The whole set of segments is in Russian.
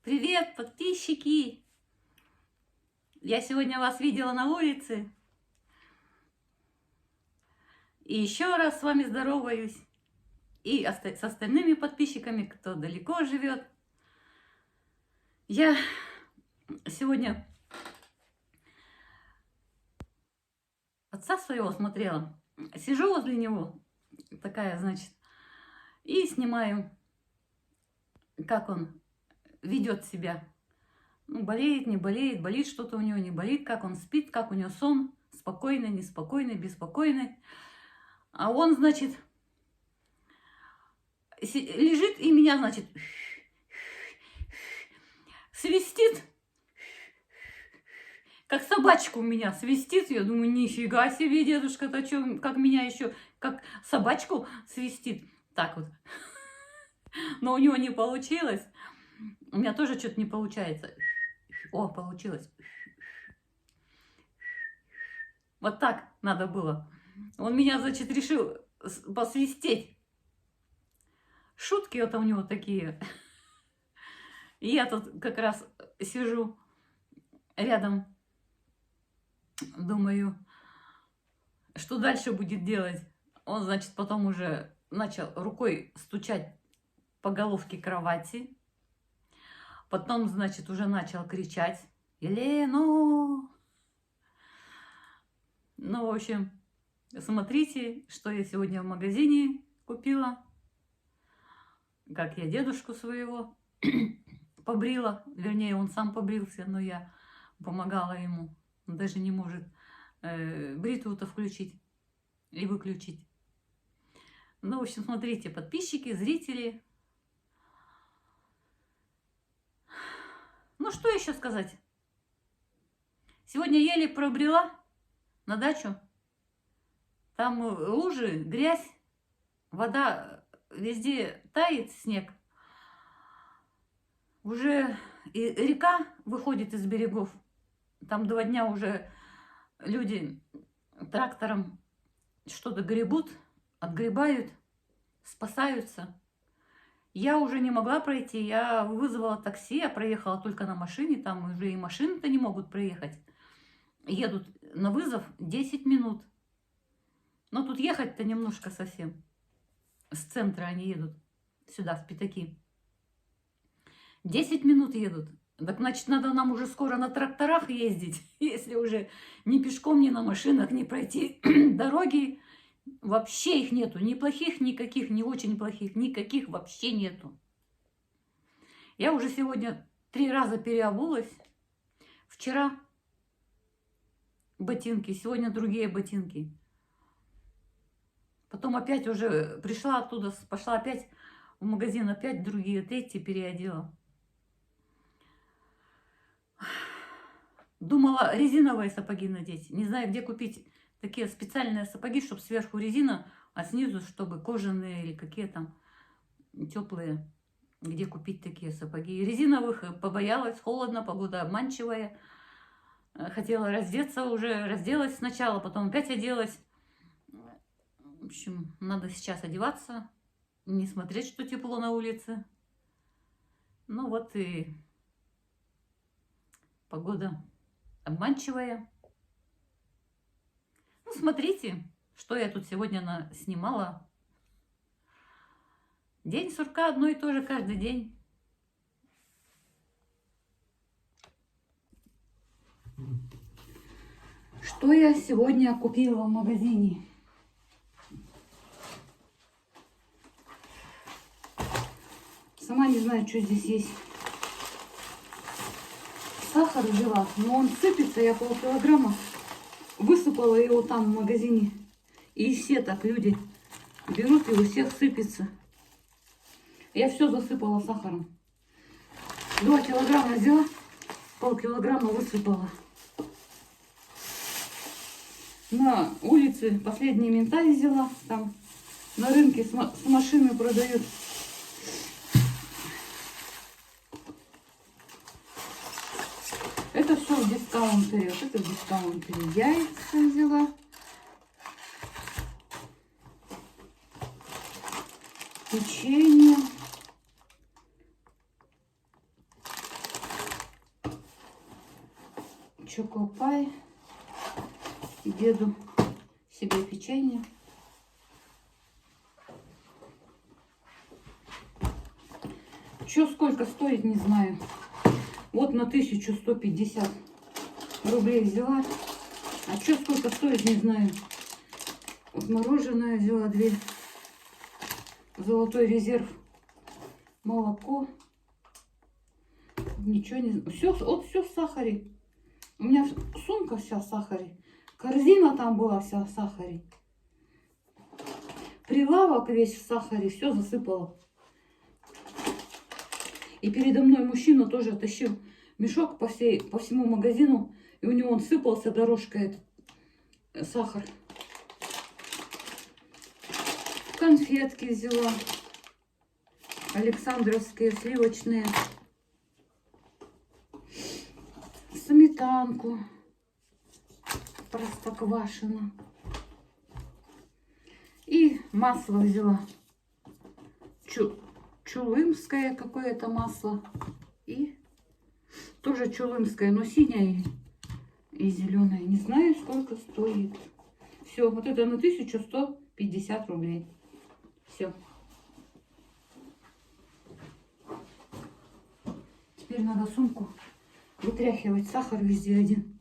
Привет, подписчики! Я сегодня вас видела на улице. И еще раз с вами здороваюсь. И с остальными подписчиками, кто далеко живет. Я сегодня отца своего смотрела. Сижу возле него, такая, значит, и снимаю, как он ведет себя. Ну, болеет, не болеет, болит что-то у него, не болит, как он спит, как у него сон, спокойный, неспокойный, беспокойный. А он, значит, лежит и меня, значит, свистит, как собачка у меня свистит. Я думаю, нифига себе, дедушка-то что, как меня еще, как собачку свистит. Так вот. Но у него не получилось. У меня тоже что-то не получается. О, получилось. Вот так надо было. Он меня, значит, решил посвистеть. Шутки это у него такие. И я тут как раз сижу рядом, думаю, что дальше будет делать. Он, значит, потом уже начал рукой стучать по головке кровати. Потом, значит, уже начал кричать: «Елену!» Ну, в общем, смотрите, что я сегодня в магазине купила. Как я дедушку своего побрила. Вернее, он сам побрился, но я помогала ему. Он даже не может бритву-то включить и выключить. Ну, в общем, смотрите, подписчики, зрители. Ну, что еще сказать? Сегодня еле пробрела на дачу. Там лужи, грязь, вода, везде тает снег. Уже и река выходит из берегов. Там 2 дня уже люди трактором что-то гребут, отгребают, спасаются. Я уже не могла пройти, я вызвала такси, я проехала только на машине, там уже и машины-то не могут проехать. Едут на вызов 10 минут. Но тут ехать-то немножко совсем. С центра они едут сюда, в Пятаки. 10 минут едут. Так значит, надо нам уже скоро на тракторах ездить, если уже ни пешком, ни на машинах не пройти. Дороги вообще их нету. Ни плохих, никаких, ни очень плохих, никаких вообще нету. Я уже сегодня 3 раза переобулась. Вчера ботинки, сегодня другие ботинки. Потом опять уже пришла оттуда, пошла опять в магазин, опять другие, третьи переодела. Думала резиновые сапоги надеть. Не знаю, где купить такие специальные сапоги, чтобы сверху резина, а снизу, чтобы кожаные или какие там теплые. Где купить такие сапоги. Резиновых побоялась, холодно, погода обманчивая. Хотела раздеться уже, разделась сначала, потом опять оделась. В общем, надо сейчас одеваться, не смотреть, что тепло на улице. Ну вот и погода обманчивая. Ну, смотрите, что я тут сегодня снимала. День сурка одно и то же каждый день. Что я сегодня купила в магазине? Сама не знаю, что здесь есть. Сахар взяла, но он сыпется, я полкилограмма высыпала его там в магазине. И все так люди берут, и у всех сыпется. Я все засыпала сахаром. 2 килограмма взяла, полкилограмма высыпала. На улице последний минтай взяла, там на рынке с машины продают. Это все в дискаунтере. Вот это в дискаунтере. Яйца взяла. Печенье. Чокопай. И деду себе печенье. Что сколько стоит, не знаю. Вот на 1150 рублей взяла. А что сколько стоит, не знаю. Вот мороженое взяла 2. Золотой резерв. Молоко. Ничего не знаю. Все, вот все в сахаре. У меня сумка вся в сахаре. Корзина там была вся в сахаре. Прилавок весь в сахаре. Все засыпало. И передо мной мужчина тоже тащил мешок по всему магазину. И у него он сыпался дорожкой этот сахар. Конфетки взяла. Александровские сливочные. Сметанку. Простоквашино. И масло взяла. Чулымское какое-то масло. И тоже чулымское, но синее и зеленое. Не знаю, сколько стоит. Все, вот это на 1150 рублей. Все. Теперь надо сумку вытряхивать. Сахар везде один.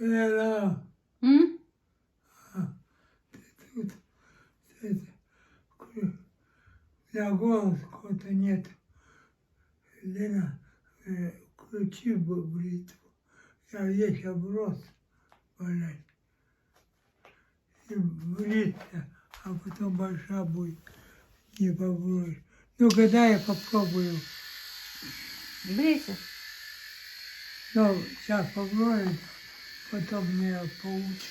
Лена, М? тут это, у меня голос какого-то нет. Лена, включи бритву. Я весь оброс, блядь. И бриться, а потом большая будет. Не попробуешь. Ну, когда я попробую. Брейся. Ну, сейчас попробую, потом меня получится.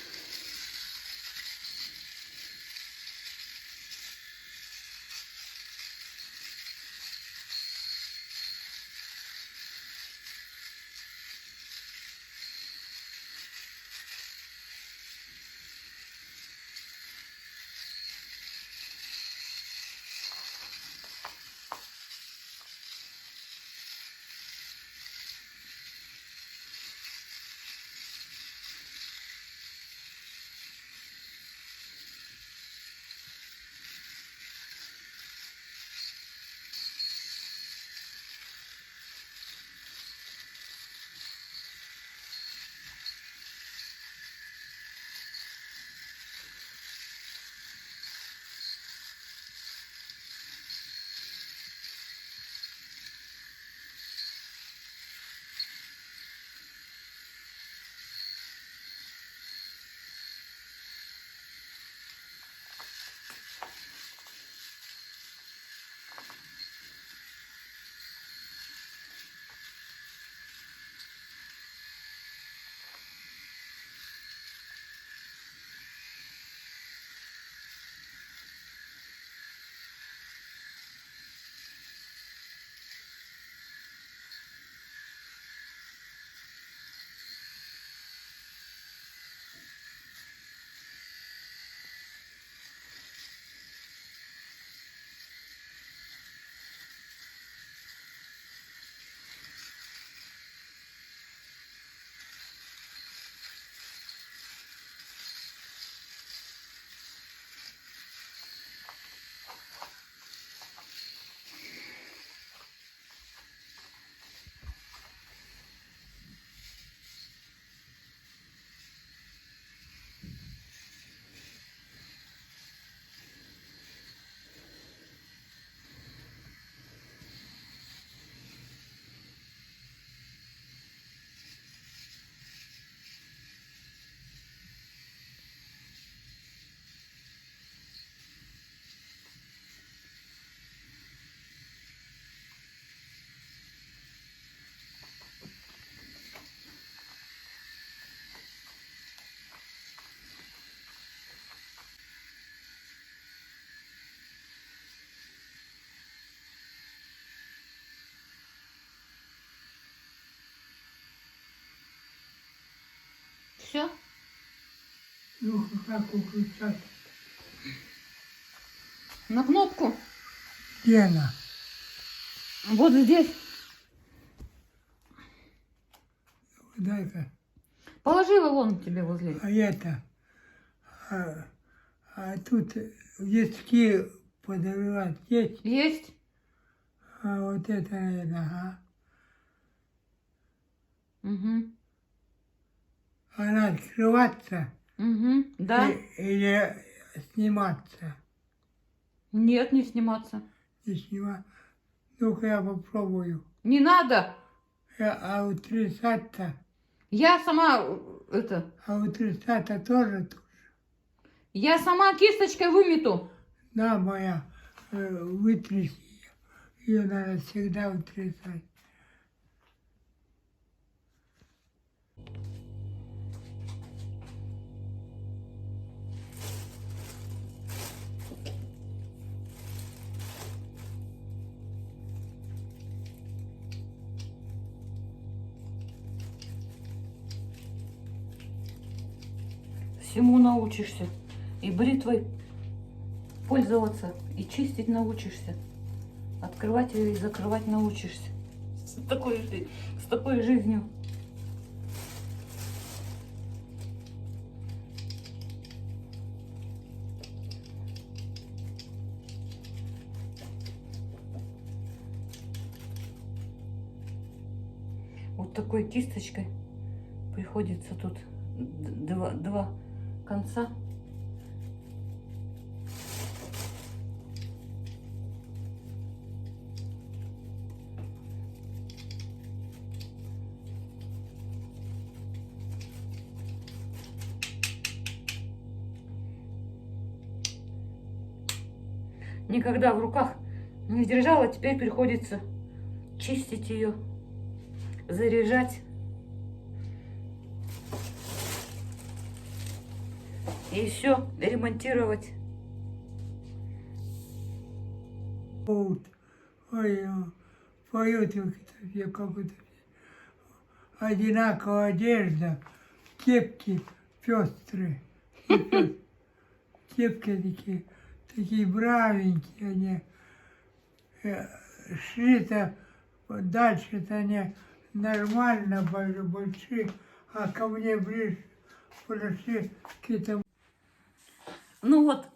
Все? Ну, как выключать? На кнопку. Где она? Вот здесь. Дай-ка. Положила вон тебе возле. А это, а тут диски подорвать есть, Есть? а вот это, наверное, ага. Угу. Она открываться Угу. Да? или сниматься? Нет, не сниматься. Не снимать. Ну-ка я попробую. Не надо. А утрясать-то, Я сама это. а утрясать-то тоже тут. Я сама кисточкой вымету. На, моя, вытряси ее. Ее надо всегда утрясать. Всему научишься. И бритвой пользоваться, и чистить научишься. Открывать ее и закрывать научишься. С такой жизнью. Вот такой кисточкой приходится тут два конца. Никогда в руках не держала, теперь приходится чистить ее, заряжать. И все ремонтировать. Вот. Ой, поют я как-то одинаковая одежда, кепки пестрые. Кепки такие бравенькие, они шли-то дальше-то они нормально большие, а ко мне ближе подошли какие-то. Ну вот,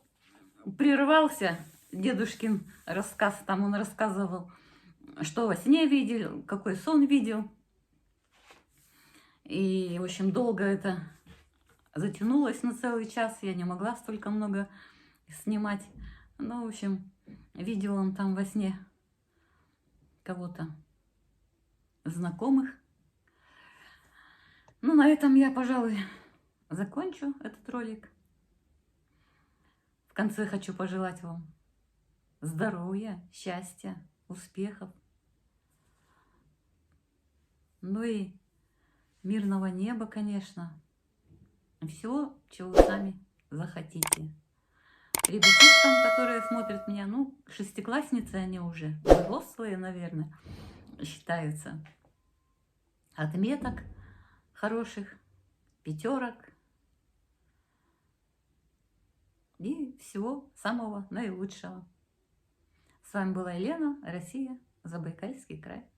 прервался дедушкин рассказ, там он рассказывал, что во сне видел, какой сон видел. И, в общем, долго это затянулось на целый час, я не могла столько много снимать. Ну, в общем, видел он там во сне кого-то знакомых. Ну, на этом я, пожалуй, закончу этот ролик. В конце хочу пожелать вам здоровья, счастья, успехов. Ну и мирного неба, конечно. Всего, чего вы сами захотите. Ребятишкам, которые смотрят меня, ну, шестиклассницы они уже, взрослые, наверное, считаются. Отметок хороших, пятерок. И всего самого наилучшего. С вами была Елена, Россия, Забайкальский край.